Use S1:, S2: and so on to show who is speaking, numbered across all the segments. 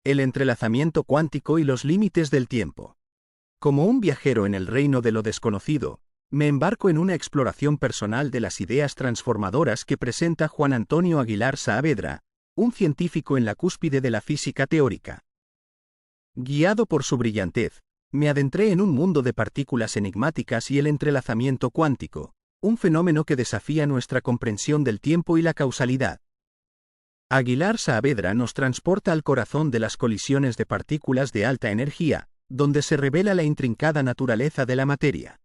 S1: el entrelazamiento cuántico y los límites del tiempo. Como un viajero en el reino de lo desconocido, me embarco en una exploración personal de las ideas transformadoras que presenta Juan Antonio Aguilar Saavedra, un científico en la cúspide de la física teórica. Guiado por su brillantez, me adentré en un mundo de partículas enigmáticas y el entrelazamiento cuántico, un fenómeno que desafía nuestra comprensión del tiempo y la causalidad. Aguilar Saavedra nos transporta al corazón de las colisiones de partículas de alta energía, donde se revela la intrincada naturaleza de la materia.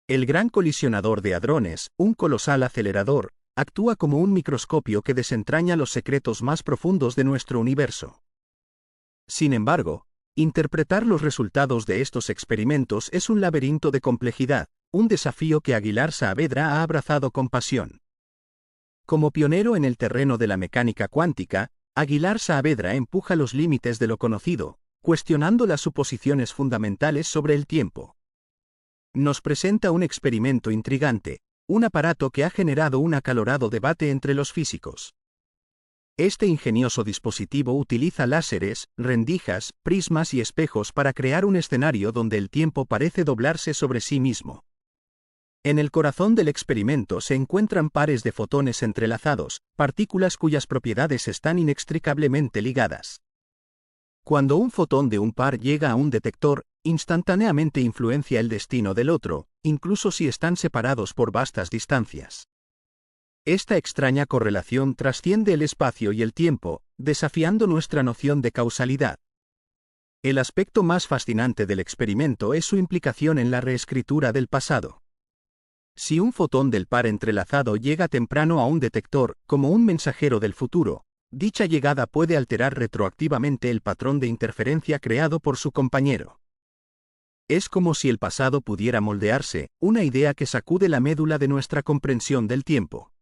S1: El Gran Colisionador de Hadrones, un colosal acelerador, actúa como un microscopio que desentraña los secretos más profundos de nuestro universo. Sin embargo, interpretar los resultados de estos experimentos es un laberinto de complejidad, un desafío que Aguilar Saavedra ha abrazado con pasión. Como pionero en el terreno de la mecánica cuántica, Aguilar Saavedra empuja los límites de lo conocido, cuestionando las suposiciones fundamentales sobre el tiempo. Nos presenta un experimento intrigante, un aparato que ha generado un acalorado debate entre los físicos. Este ingenioso dispositivo utiliza láseres, rendijas, prismas y espejos para crear un escenario donde el tiempo parece doblarse sobre sí mismo. En el corazón del experimento se encuentran pares de fotones entrelazados, partículas cuyas propiedades están inextricablemente ligadas. Cuando un fotón de un par llega a un detector, instantáneamente influencia el destino del otro, incluso si están separados por vastas distancias. Esta extraña correlación trasciende el espacio y el tiempo, desafiando nuestra noción de causalidad. El aspecto más fascinante del experimento es su implicación en la reescritura del pasado. Si un fotón del par entrelazado llega temprano a un detector, como un mensajero del futuro, dicha llegada puede alterar retroactivamente el patrón de interferencia creado por su compañero. Es como si el pasado pudiera moldearse, una idea que sacude la médula de nuestra comprensión del tiempo.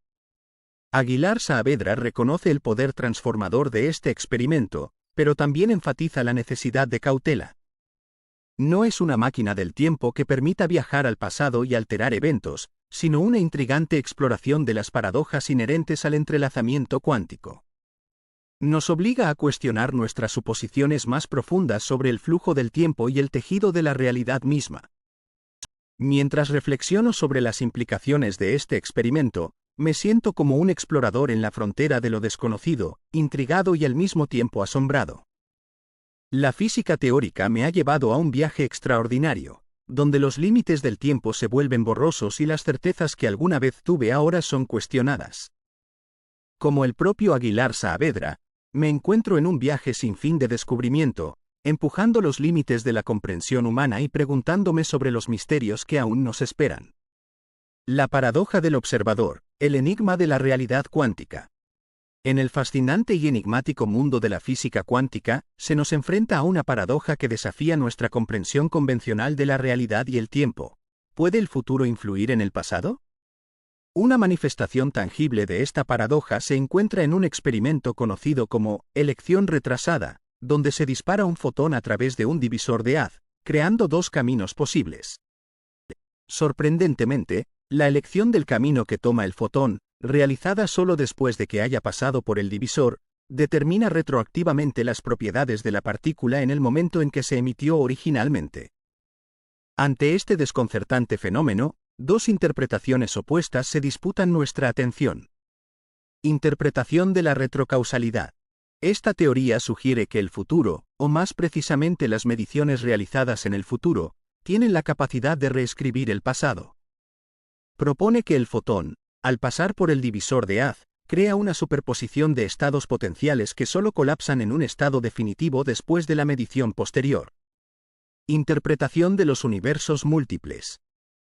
S1: Aguilar Saavedra reconoce el poder transformador de este experimento, pero también enfatiza la necesidad de cautela. No es una máquina del tiempo que permita viajar al pasado y alterar eventos, sino una intrigante exploración de las paradojas inherentes al entrelazamiento cuántico. Nos obliga a cuestionar nuestras suposiciones más profundas sobre el flujo del tiempo y el tejido de la realidad misma. Mientras reflexiono sobre las implicaciones de este experimento, me siento como un explorador en la frontera de lo desconocido, intrigado y al mismo tiempo asombrado. La física teórica me ha llevado a un viaje extraordinario, donde los límites del tiempo se vuelven borrosos y las certezas que alguna vez tuve ahora son cuestionadas. Como el propio Aguilar Saavedra, me encuentro en un viaje sin fin de descubrimiento, empujando los límites de la comprensión humana y preguntándome sobre los misterios que aún nos esperan. La paradoja del observador, el enigma de la realidad cuántica. En el fascinante y enigmático mundo de la física cuántica, se nos enfrenta a una paradoja que desafía nuestra comprensión convencional de la realidad y el tiempo. ¿Puede el futuro influir en el pasado? Una manifestación tangible de esta paradoja se encuentra en un experimento conocido como elección retrasada, donde se dispara un fotón a través de un divisor de haz, creando dos caminos posibles. Sorprendentemente, la elección del camino que toma el fotón, realizada solo después de que haya pasado por el divisor, determina retroactivamente las propiedades de la partícula en el momento en que se emitió originalmente. Ante este desconcertante fenómeno, dos interpretaciones opuestas se disputan nuestra atención. Interpretación de la retrocausalidad. Esta teoría sugiere que el futuro, o más precisamente las mediciones realizadas en el futuro, tienen la capacidad de reescribir el pasado. Propone que el fotón, al pasar por el divisor de haz, crea una superposición de estados potenciales que solo colapsan en un estado definitivo después de la medición posterior. Interpretación de los universos múltiples.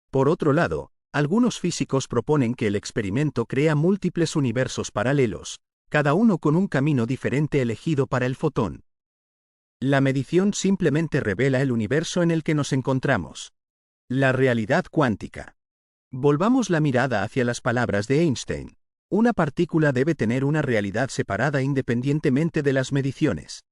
S1: Por otro lado, algunos físicos proponen que el experimento crea múltiples universos paralelos, cada uno con un camino diferente elegido para el fotón. La medición simplemente revela el universo en el que nos encontramos. La realidad cuántica. Volvamos la mirada hacia las palabras de Einstein. Una partícula debe tener una realidad separada independientemente de las mediciones.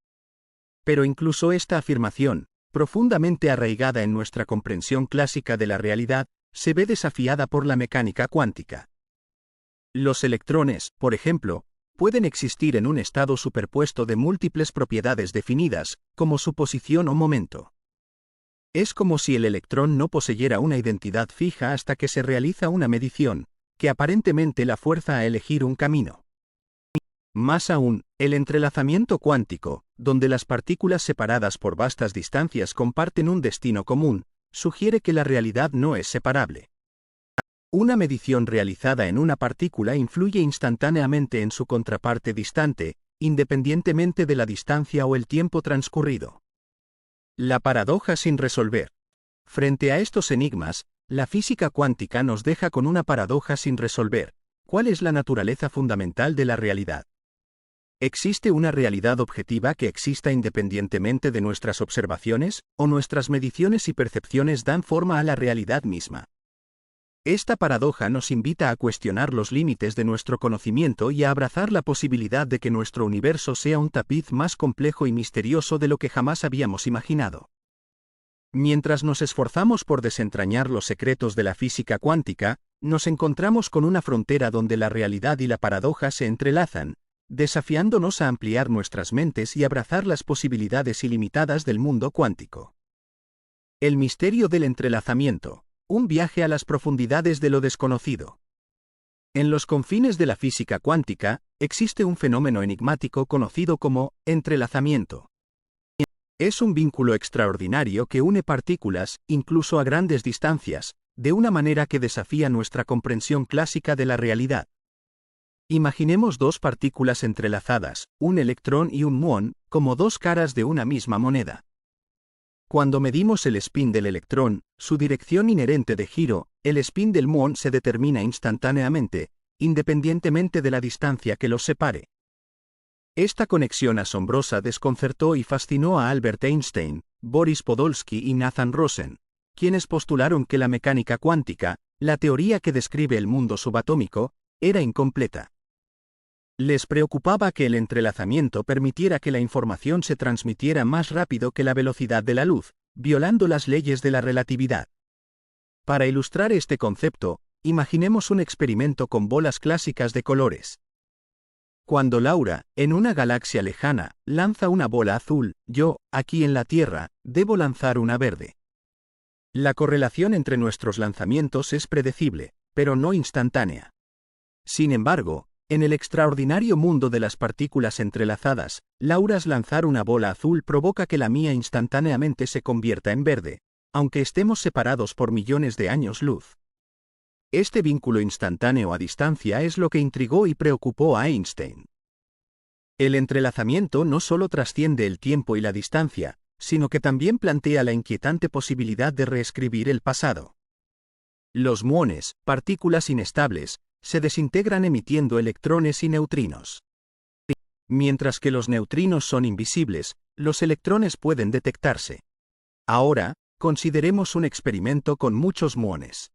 S1: Pero incluso esta afirmación, profundamente arraigada en nuestra comprensión clásica de la realidad, se ve desafiada por la mecánica cuántica. Los electrones, por ejemplo, pueden existir en un estado superpuesto de múltiples propiedades definidas, como su posición o momento. Es como si el electrón no poseyera una identidad fija hasta que se realiza una medición, que aparentemente la fuerza a elegir un camino. Más aún, el entrelazamiento cuántico, donde las partículas separadas por vastas distancias comparten un destino común, sugiere que la realidad no es separable. Una medición realizada en una partícula influye instantáneamente en su contraparte distante, independientemente de la distancia o el tiempo transcurrido. La paradoja sin resolver. Frente a estos enigmas, la física cuántica nos deja con una paradoja sin resolver. ¿Cuál es la naturaleza fundamental de la realidad? ¿Existe una realidad objetiva que exista independientemente de nuestras observaciones, o nuestras mediciones y percepciones dan forma a la realidad misma? Esta paradoja nos invita a cuestionar los límites de nuestro conocimiento y a abrazar la posibilidad de que nuestro universo sea un tapiz más complejo y misterioso de lo que jamás habíamos imaginado. Mientras nos esforzamos por desentrañar los secretos de la física cuántica, nos encontramos con una frontera donde la realidad y la paradoja se entrelazan, desafiándonos a ampliar nuestras mentes y abrazar las posibilidades ilimitadas del mundo cuántico. El misterio del entrelazamiento. Un viaje a las profundidades de lo desconocido. En los confines de la física cuántica, existe un fenómeno enigmático conocido como entrelazamiento. Es un vínculo extraordinario que une partículas, incluso a grandes distancias, de una manera que desafía nuestra comprensión clásica de la realidad. Imaginemos dos partículas entrelazadas, un electrón y un muón, como dos caras de una misma moneda. Cuando medimos el spin del electrón, su dirección inherente de giro, el spin del muón se determina instantáneamente, independientemente de la distancia que los separe. Esta conexión asombrosa desconcertó y fascinó a Albert Einstein, Boris Podolsky y Nathan Rosen, quienes postularon que la mecánica cuántica, la teoría que describe el mundo subatómico, era incompleta. Les preocupaba que el entrelazamiento permitiera que la información se transmitiera más rápido que la velocidad de la luz, violando las leyes de la relatividad. Para ilustrar este concepto, imaginemos un experimento con bolas clásicas de colores. Cuando Laura, en una galaxia lejana, lanza una bola azul, yo, aquí en la Tierra, debo lanzar una verde. La correlación entre nuestros lanzamientos es predecible, pero no instantánea. Sin embargo, en el extraordinario mundo de las partículas entrelazadas, Laura's lanzar una bola azul provoca que la mía instantáneamente se convierta en verde, aunque estemos separados por millones de años luz. Este vínculo instantáneo a distancia es lo que intrigó y preocupó a Einstein. El entrelazamiento no solo trasciende el tiempo y la distancia, sino que también plantea la inquietante posibilidad de reescribir el pasado. Los muones, partículas inestables, se desintegran emitiendo electrones y neutrinos. Mientras que los neutrinos son invisibles, los electrones pueden detectarse. Ahora, consideremos un experimento con muchos muones.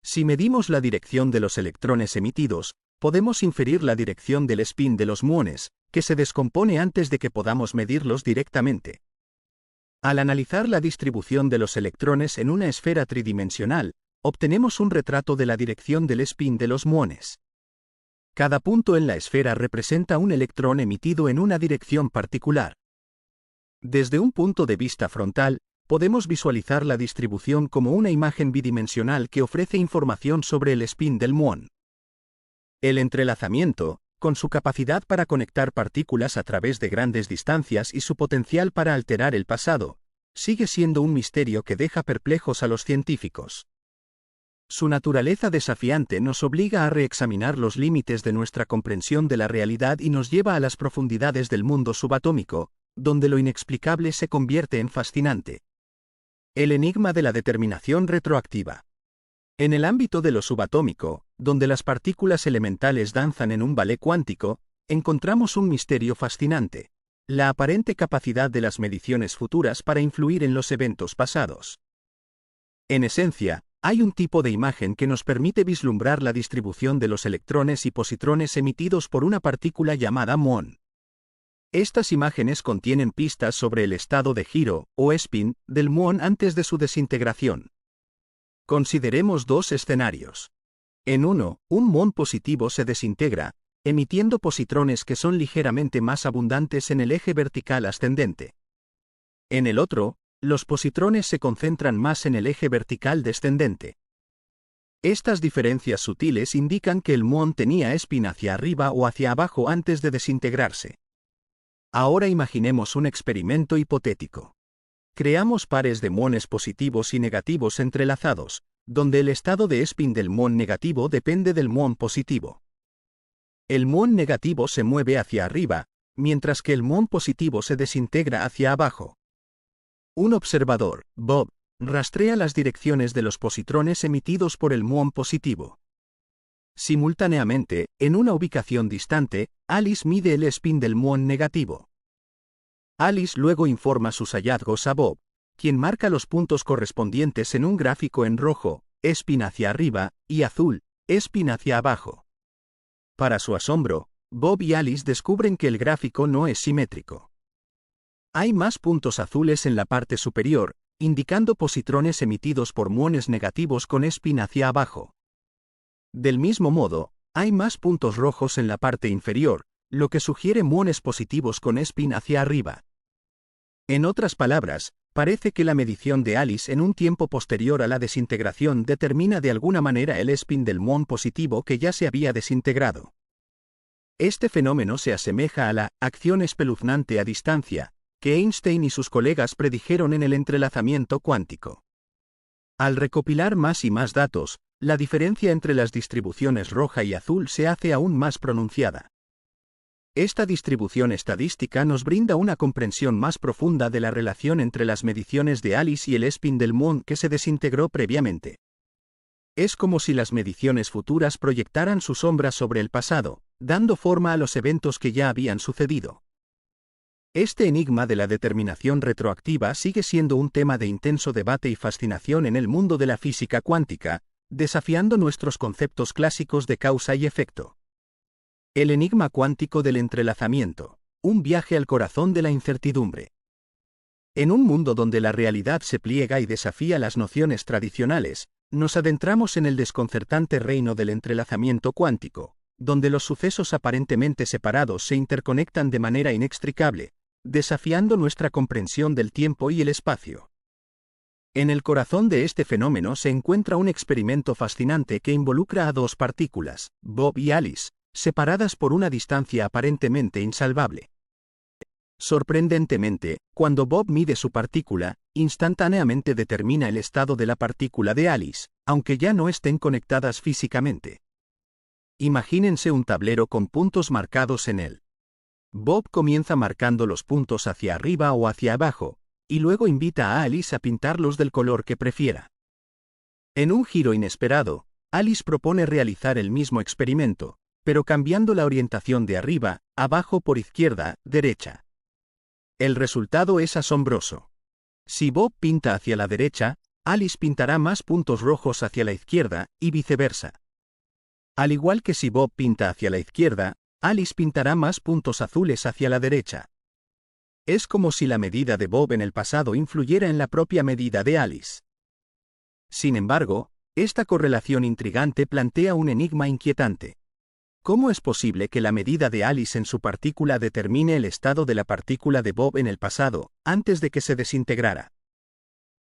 S1: Si medimos la dirección de los electrones emitidos, podemos inferir la dirección del spin de los muones, que se descompone antes de que podamos medirlos directamente. Al analizar la distribución de los electrones en una esfera tridimensional, obtenemos un retrato de la dirección del spin de los muones. Cada punto en la esfera representa un electrón emitido en una dirección particular. Desde un punto de vista frontal, podemos visualizar la distribución como una imagen bidimensional que ofrece información sobre el spin del muón. El entrelazamiento, con su capacidad para conectar partículas a través de grandes distancias y su potencial para alterar el pasado, sigue siendo un misterio que deja perplejos a los científicos. Su naturaleza desafiante nos obliga a reexaminar los límites de nuestra comprensión de la realidad y nos lleva a las profundidades del mundo subatómico, donde lo inexplicable se convierte en fascinante. El enigma de la determinación retroactiva. En el ámbito de lo subatómico, donde las partículas elementales danzan en un ballet cuántico, encontramos un misterio fascinante: la aparente capacidad de las mediciones futuras para influir en los eventos pasados. En esencia, hay un tipo de imagen que nos permite vislumbrar la distribución de los electrones y positrones emitidos por una partícula llamada muón. Estas imágenes contienen pistas sobre el estado de giro, o spin, del muón antes de su desintegración. Consideremos dos escenarios. En uno, un muón positivo se desintegra, emitiendo positrones que son ligeramente más abundantes en el eje vertical ascendente. En el otro, los positrones se concentran más en el eje vertical descendente. Estas diferencias sutiles indican que el muón tenía spin hacia arriba o hacia abajo antes de desintegrarse. Ahora imaginemos un experimento hipotético. Creamos pares de muones positivos y negativos entrelazados, donde el estado de spin del muón negativo depende del muón positivo. El muón negativo se mueve hacia arriba, mientras que el muón positivo se desintegra hacia abajo. Un observador, Bob, rastrea las direcciones de los positrones emitidos por el muón positivo. Simultáneamente, en una ubicación distante, Alice mide el spin del muón negativo. Alice luego informa sus hallazgos a Bob, quien marca los puntos correspondientes en un gráfico en rojo, spin hacia arriba, y azul, spin hacia abajo. Para su asombro, Bob y Alice descubren que el gráfico no es simétrico. Hay más puntos azules en la parte superior, indicando positrones emitidos por muones negativos con spin hacia abajo. Del mismo modo, hay más puntos rojos en la parte inferior, lo que sugiere muones positivos con spin hacia arriba. En otras palabras, parece que la medición de Alice en un tiempo posterior a la desintegración determina de alguna manera el spin del muón positivo que ya se había desintegrado. Este fenómeno se asemeja a la acción espeluznante a distancia, que Einstein y sus colegas predijeron en el entrelazamiento cuántico. Al recopilar más y más datos, la diferencia entre las distribuciones roja y azul se hace aún más pronunciada. Esta distribución estadística nos brinda una comprensión más profunda de la relación entre las mediciones de Alice y el spin del muón que se desintegró previamente. Es como si las mediciones futuras proyectaran su sombra sobre el pasado, dando forma a los eventos que ya habían sucedido. Este enigma de la determinación retroactiva sigue siendo un tema de intenso debate y fascinación en el mundo de la física cuántica, desafiando nuestros conceptos clásicos de causa y efecto. El enigma cuántico del entrelazamiento, un viaje al corazón de la incertidumbre. En un mundo donde la realidad se pliega y desafía las nociones tradicionales, nos adentramos en el desconcertante reino del entrelazamiento cuántico, donde los sucesos aparentemente separados se interconectan de manera inextricable, desafiando nuestra comprensión del tiempo y el espacio. En el corazón de este fenómeno se encuentra un experimento fascinante que involucra a dos partículas, Bob y Alice, separadas por una distancia aparentemente insalvable. Sorprendentemente, cuando Bob mide su partícula, instantáneamente determina el estado de la partícula de Alice, aunque ya no estén conectadas físicamente. Imagínense un tablero con puntos marcados en él. Bob comienza marcando los puntos hacia arriba o hacia abajo, y luego invita a Alice a pintarlos del color que prefiera. En un giro inesperado, Alice propone realizar el mismo experimento, pero cambiando la orientación de arriba, abajo por izquierda, derecha. El resultado es asombroso. Si Bob pinta hacia la derecha, Alice pintará más puntos rojos hacia la izquierda, y viceversa. Al igual que si Bob pinta hacia la izquierda, Alice pintará más puntos azules hacia la derecha. Es como si la medida de Bob en el pasado influyera en la propia medida de Alice. Sin embargo, esta correlación intrigante plantea un enigma inquietante. ¿Cómo es posible que la medida de Alice en su partícula determine el estado de la partícula de Bob en el pasado, antes de que se desintegrara?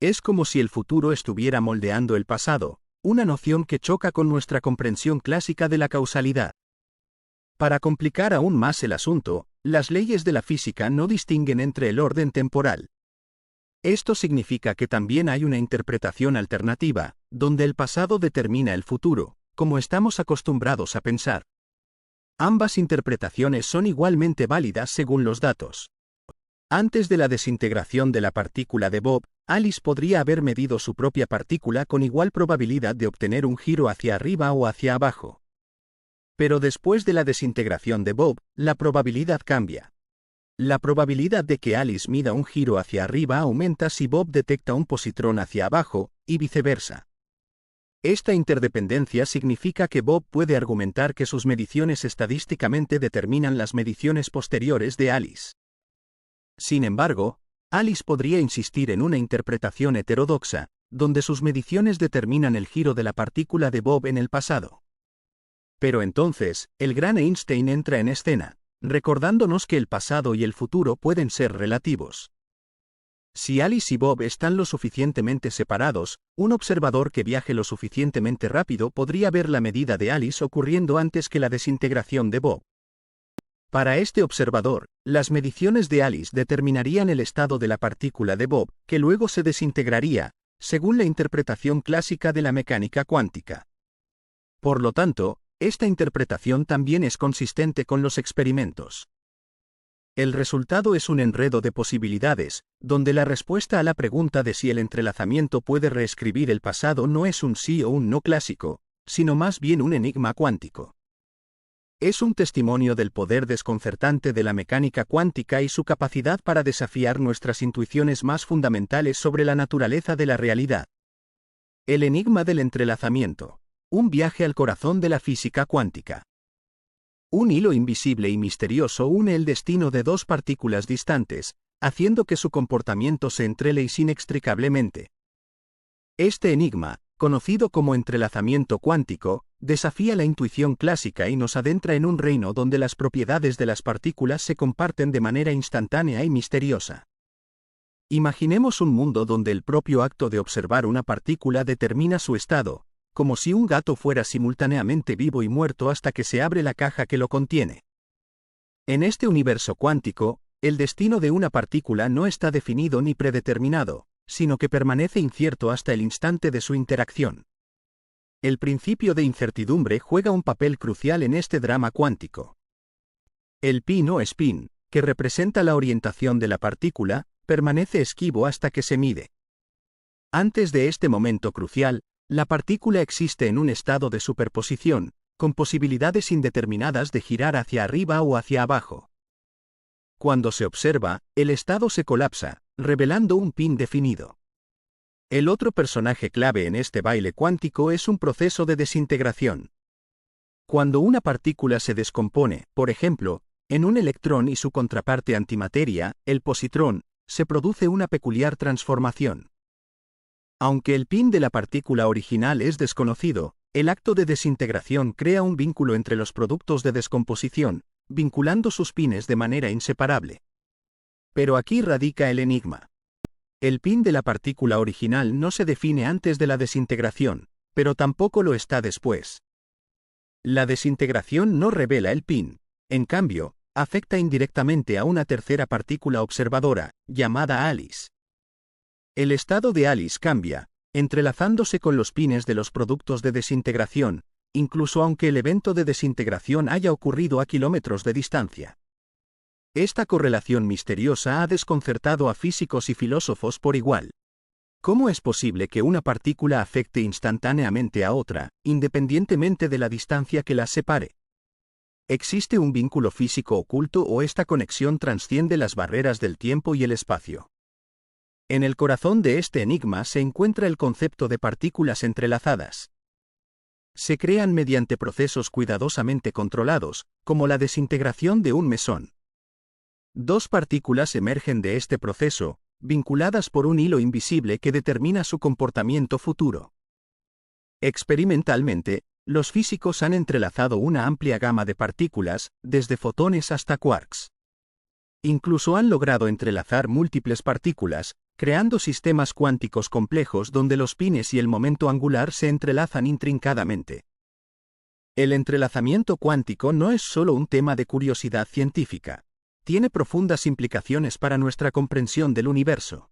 S1: Es como si el futuro estuviera moldeando el pasado, una noción que choca con nuestra comprensión clásica de la causalidad. Para complicar aún más el asunto, las leyes de la física no distinguen entre el orden temporal. Esto significa que también hay una interpretación alternativa, donde el pasado determina el futuro, como estamos acostumbrados a pensar. Ambas interpretaciones son igualmente válidas según los datos. Antes de la desintegración de la partícula de Bob, Alice podría haber medido su propia partícula con igual probabilidad de obtener un giro hacia arriba o hacia abajo. Pero después de la desintegración de Bob, la probabilidad cambia. La probabilidad de que Alice mida un giro hacia arriba aumenta si Bob detecta un positrón hacia abajo, y viceversa. Esta interdependencia significa que Bob puede argumentar que sus mediciones estadísticamente determinan las mediciones posteriores de Alice. Sin embargo, Alice podría insistir en una interpretación heterodoxa, donde sus mediciones determinan el giro de la partícula de Bob en el pasado. Pero entonces, el gran Einstein entra en escena, recordándonos que el pasado y el futuro pueden ser relativos. Si Alice y Bob están lo suficientemente separados, un observador que viaje lo suficientemente rápido podría ver la medida de Alice ocurriendo antes que la desintegración de Bob. Para este observador, las mediciones de Alice determinarían el estado de la partícula de Bob, que luego se desintegraría, según la interpretación clásica de la mecánica cuántica. Por lo tanto, esta interpretación también es consistente con los experimentos. El resultado es un enredo de posibilidades, donde la respuesta a la pregunta de si el entrelazamiento puede reescribir el pasado no es un sí o un no clásico, sino más bien un enigma cuántico. Es un testimonio del poder desconcertante de la mecánica cuántica y su capacidad para desafiar nuestras intuiciones más fundamentales sobre la naturaleza de la realidad. El enigma del entrelazamiento. Un viaje al corazón de la física cuántica. Un hilo invisible y misterioso une el destino de dos partículas distantes, haciendo que su comportamiento se entrele inextricablemente. Este enigma, conocido como entrelazamiento cuántico, desafía la intuición clásica y nos adentra en un reino donde las propiedades de las partículas se comparten de manera instantánea y misteriosa. Imaginemos un mundo donde el propio acto de observar una partícula determina su estado, como si un gato fuera simultáneamente vivo y muerto hasta que se abre la caja que lo contiene. En este universo cuántico, el destino de una partícula no está definido ni predeterminado, sino que permanece incierto hasta el instante de su interacción. El principio de incertidumbre juega un papel crucial en este drama cuántico. El pin o spin, que representa la orientación de la partícula, permanece esquivo hasta que se mide. Antes de este momento crucial, la partícula existe en un estado de superposición, con posibilidades indeterminadas de girar hacia arriba o hacia abajo. Cuando se observa, el estado se colapsa, revelando un pin definido. El otro personaje clave en este baile cuántico es un proceso de desintegración. Cuando una partícula se descompone, por ejemplo, en un electrón y su contraparte antimateria, el positrón, se produce una peculiar transformación. Aunque el pin de la partícula original es desconocido, el acto de desintegración crea un vínculo entre los productos de descomposición, vinculando sus pines de manera inseparable. Pero aquí radica el enigma. El pin de la partícula original no se define antes de la desintegración, pero tampoco lo está después. La desintegración no revela el pin, en cambio, afecta indirectamente a una tercera partícula observadora, llamada Alice. El estado de Alice cambia, entrelazándose con los pines de los productos de desintegración, incluso aunque el evento de desintegración haya ocurrido a kilómetros de distancia. Esta correlación misteriosa ha desconcertado a físicos y filósofos por igual. ¿Cómo es posible que una partícula afecte instantáneamente a otra, independientemente de la distancia que las separe? ¿Existe un vínculo físico oculto o esta conexión trasciende las barreras del tiempo y el espacio? En el corazón de este enigma se encuentra el concepto de partículas entrelazadas. Se crean mediante procesos cuidadosamente controlados, como la desintegración de un mesón. Dos partículas emergen de este proceso, vinculadas por un hilo invisible que determina su comportamiento futuro. Experimentalmente, los físicos han entrelazado una amplia gama de partículas, desde fotones hasta quarks. Incluso han logrado entrelazar múltiples partículas, creando sistemas cuánticos complejos donde los pines y el momento angular se entrelazan intrincadamente. El entrelazamiento cuántico no es solo un tema de curiosidad científica. Tiene profundas implicaciones para nuestra comprensión del universo.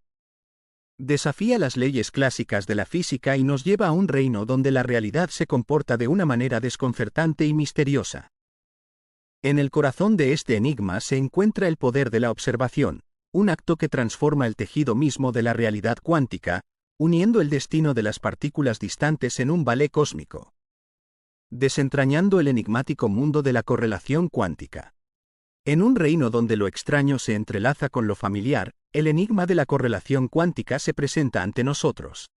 S1: Desafía las leyes clásicas de la física y nos lleva a un reino donde la realidad se comporta de una manera desconcertante y misteriosa. En el corazón de este enigma se encuentra el poder de la observación, un acto que transforma el tejido mismo de la realidad cuántica, uniendo el destino de las partículas distantes en un ballet cósmico. Desentrañando el enigmático mundo de la correlación cuántica. En un reino donde lo extraño se entrelaza con lo familiar, el enigma de la correlación cuántica se presenta ante nosotros.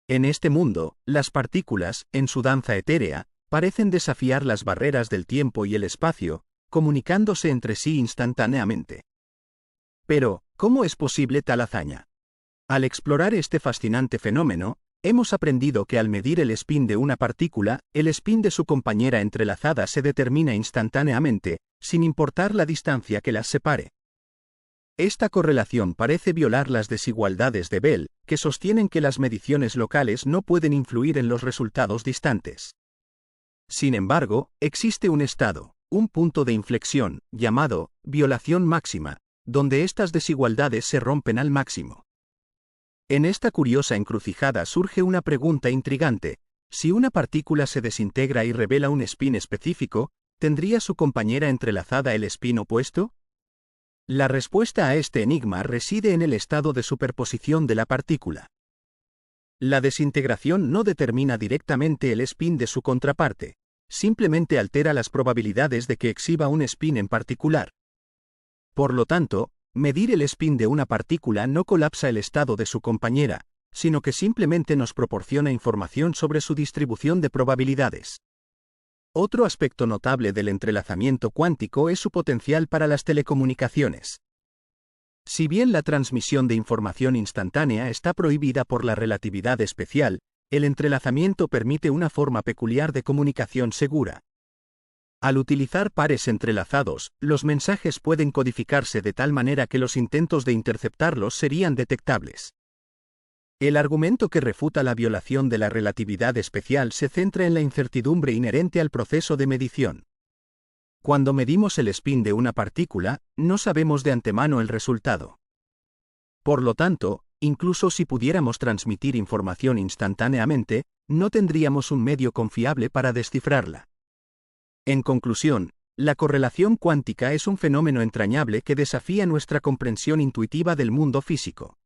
S1: En este mundo, las partículas, en su danza etérea, parecen desafiar las barreras del tiempo y el espacio, comunicándose entre sí instantáneamente. Pero, ¿cómo es posible tal hazaña? Al explorar este fascinante fenómeno, Hemos aprendido que al medir el spin de una partícula, el spin de su compañera entrelazada se determina instantáneamente, sin importar la distancia que las separe. Esta correlación parece violar las desigualdades de Bell, que sostienen que las mediciones locales no pueden influir en los resultados distantes. Sin embargo, existe un estado, un punto de inflexión, llamado violación máxima, donde estas desigualdades se rompen al máximo. En esta curiosa encrucijada surge una pregunta intrigante: si una partícula se desintegra y revela un spin específico, ¿tendría su compañera entrelazada el spin opuesto? La respuesta a este enigma reside en el estado de superposición de la partícula. La desintegración no determina directamente el spin de su contraparte, simplemente altera las probabilidades de que exhiba un spin en particular. Por lo tanto, medir el spin de una partícula no colapsa el estado de su compañera, sino que simplemente nos proporciona información sobre su distribución de probabilidades. Otro aspecto notable del entrelazamiento cuántico es su potencial para las telecomunicaciones. Si bien la transmisión de información instantánea está prohibida por la relatividad especial, el entrelazamiento permite una forma peculiar de comunicación segura. Al utilizar pares entrelazados, los mensajes pueden codificarse de tal manera que los intentos de interceptarlos serían detectables. El argumento que refuta la violación de la relatividad especial se centra en la incertidumbre inherente al proceso de medición. Cuando medimos el spin de una partícula, no sabemos de antemano el resultado. Por lo tanto, incluso si pudiéramos transmitir información instantáneamente, no tendríamos un medio confiable para descifrarla. En conclusión, la correlación cuántica es un fenómeno entrañable que desafía nuestra comprensión intuitiva del mundo físico.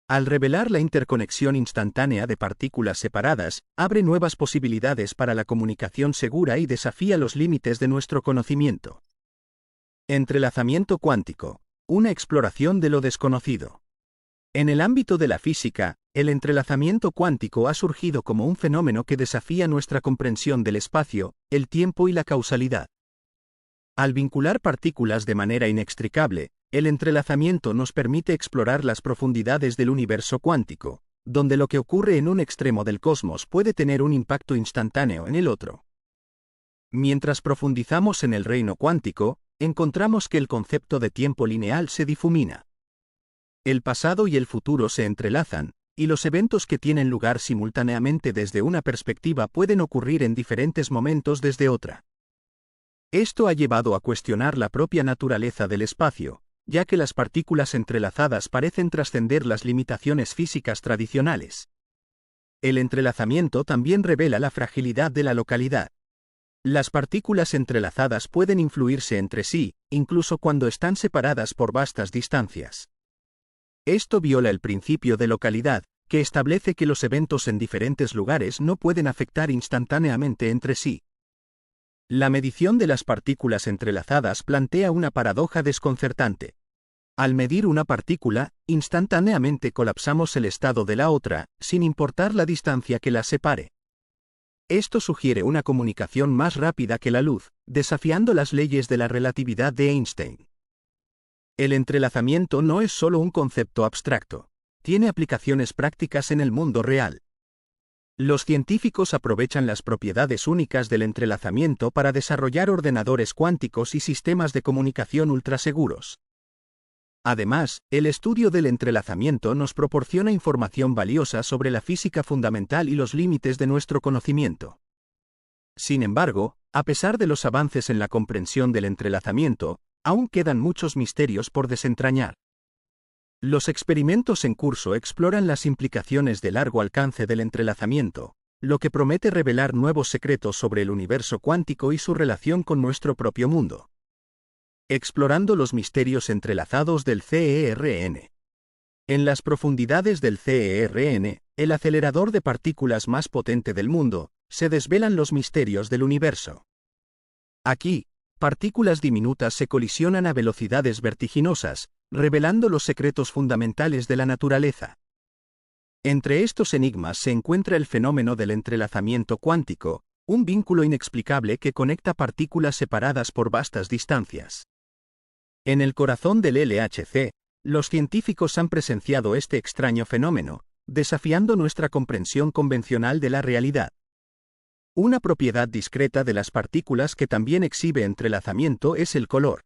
S1: Al revelar la interconexión instantánea de partículas separadas, abre nuevas posibilidades para la comunicación segura y desafía los límites de nuestro conocimiento. Entrelazamiento cuántico, una exploración de lo desconocido. En el ámbito de la física, el entrelazamiento cuántico ha surgido como un fenómeno que desafía nuestra comprensión del espacio, el tiempo y la causalidad. Al vincular partículas de manera inextricable, el entrelazamiento nos permite explorar las profundidades del universo cuántico, donde lo que ocurre en un extremo del cosmos puede tener un impacto instantáneo en el otro. Mientras profundizamos en el reino cuántico, encontramos que el concepto de tiempo lineal se difumina. El pasado y el futuro se entrelazan, y los eventos que tienen lugar simultáneamente desde una perspectiva pueden ocurrir en diferentes momentos desde otra. Esto ha llevado a cuestionar la propia naturaleza del espacio, ya que las partículas entrelazadas parecen trascender las limitaciones físicas tradicionales. El entrelazamiento también revela la fragilidad de la localidad. Las partículas entrelazadas pueden influirse entre sí, incluso cuando están separadas por vastas distancias. Esto viola el principio de localidad, que establece que los eventos en diferentes lugares no pueden afectar instantáneamente entre sí. La medición de las partículas entrelazadas plantea una paradoja desconcertante. Al medir una partícula, instantáneamente colapsamos el estado de la otra, sin importar la distancia que las separe. Esto sugiere una comunicación más rápida que la luz, desafiando las leyes de la relatividad de Einstein. El entrelazamiento no es solo un concepto abstracto, tiene aplicaciones prácticas en el mundo real. Los científicos aprovechan las propiedades únicas del entrelazamiento para desarrollar ordenadores cuánticos y sistemas de comunicación ultraseguros. Además, el estudio del entrelazamiento nos proporciona información valiosa sobre la física fundamental y los límites de nuestro conocimiento. Sin embargo, a pesar de los avances en la comprensión del entrelazamiento, aún quedan muchos misterios por desentrañar. Los experimentos en curso exploran las implicaciones de largo alcance del entrelazamiento, lo que promete revelar nuevos secretos sobre el universo cuántico y su relación con nuestro propio mundo. Explorando los misterios entrelazados del CERN. En las profundidades del CERN, el acelerador de partículas más potente del mundo, se desvelan los misterios del universo. Aquí, partículas diminutas se colisionan a velocidades vertiginosas, revelando los secretos fundamentales de la naturaleza. Entre estos enigmas se encuentra el fenómeno del entrelazamiento cuántico, un vínculo inexplicable que conecta partículas separadas por vastas distancias. En el corazón del LHC, los científicos han presenciado este extraño fenómeno, desafiando nuestra comprensión convencional de la realidad. Una propiedad discreta de las partículas que también exhibe entrelazamiento es el color.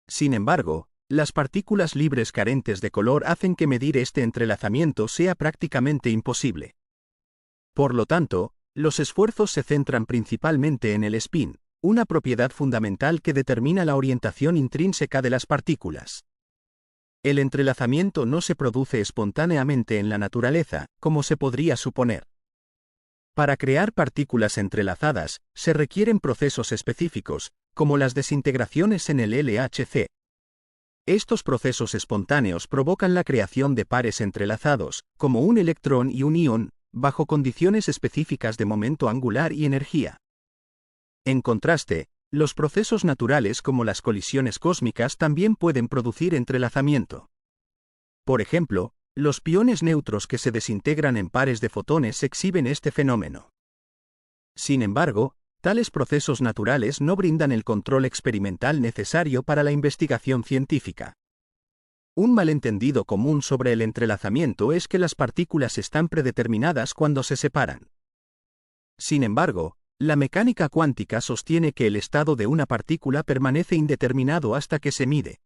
S1: Sin embargo, las partículas libres carentes de color hacen que medir este entrelazamiento sea prácticamente imposible. Por lo tanto, los esfuerzos se centran principalmente en el spin, una propiedad fundamental que determina la orientación intrínseca de las partículas. El entrelazamiento no se produce espontáneamente en la naturaleza, como se podría suponer. Para crear partículas entrelazadas, se requieren procesos específicos, como las desintegraciones en el LHC. Estos procesos espontáneos provocan la creación de pares entrelazados, como un electrón y un ion, bajo condiciones específicas de momento angular y energía. En contraste, los procesos naturales como las colisiones cósmicas también pueden producir entrelazamiento. Por ejemplo, los piones neutros que se desintegran en pares de fotones exhiben este fenómeno. Sin embargo, tales procesos naturales no brindan el control experimental necesario para la investigación científica. Un malentendido común sobre el entrelazamiento es que las partículas están predeterminadas cuando se separan. Sin embargo, la mecánica cuántica sostiene que el estado de una partícula permanece indeterminado hasta que se mide.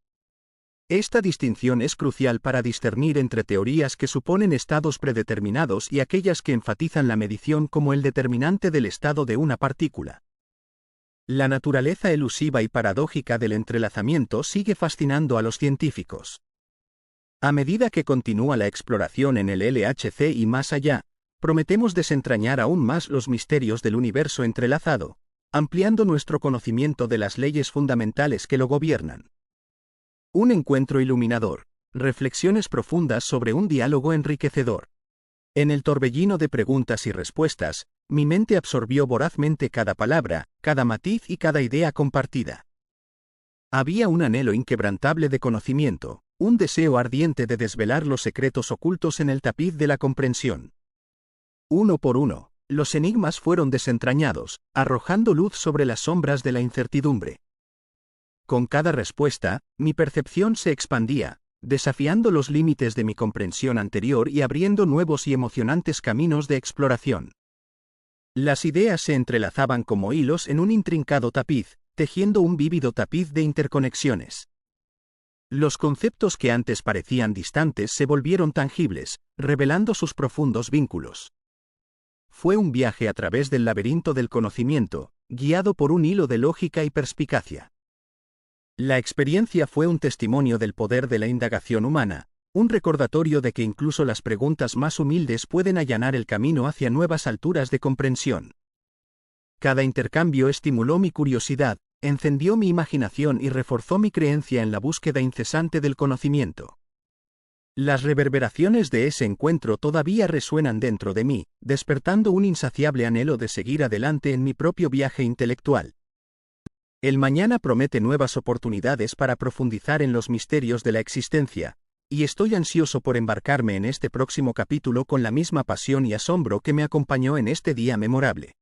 S1: Esta distinción es crucial para discernir entre teorías que suponen estados predeterminados y aquellas que enfatizan la medición como el determinante del estado de una partícula. La naturaleza elusiva y paradójica del entrelazamiento sigue fascinando a los científicos. A medida que continúa la exploración en el LHC y más allá, prometemos desentrañar aún más los misterios del universo entrelazado, ampliando nuestro conocimiento de las leyes fundamentales que lo gobiernan. Un encuentro iluminador, reflexiones profundas sobre un diálogo enriquecedor. En el torbellino de preguntas y respuestas, mi mente absorbió vorazmente cada palabra, cada matiz y cada idea compartida. Había un anhelo inquebrantable de conocimiento, un deseo ardiente de desvelar los secretos ocultos en el tapiz de la comprensión. Uno por uno, los enigmas fueron desentrañados, arrojando luz sobre las sombras de la incertidumbre. Con cada respuesta, mi percepción se expandía, desafiando los límites de mi comprensión anterior y abriendo nuevos y emocionantes caminos de exploración. Las ideas se entrelazaban como hilos en un intrincado tapiz, tejiendo un vívido tapiz de interconexiones. Los conceptos que antes parecían distantes se volvieron tangibles, revelando sus profundos vínculos. Fue un viaje a través del laberinto del conocimiento, guiado por un hilo de lógica y perspicacia. La experiencia fue un testimonio del poder de la indagación humana, un recordatorio de que incluso las preguntas más humildes pueden allanar el camino hacia nuevas alturas de comprensión. Cada intercambio estimuló mi curiosidad, encendió mi imaginación y reforzó mi creencia en la búsqueda incesante del conocimiento. Las reverberaciones de ese encuentro todavía resuenan dentro de mí, despertando un insaciable anhelo de seguir adelante en mi propio viaje intelectual. El mañana promete nuevas oportunidades para profundizar en los misterios de la existencia, y estoy ansioso por embarcarme en este próximo capítulo con la misma pasión y asombro que me acompañó en este día memorable.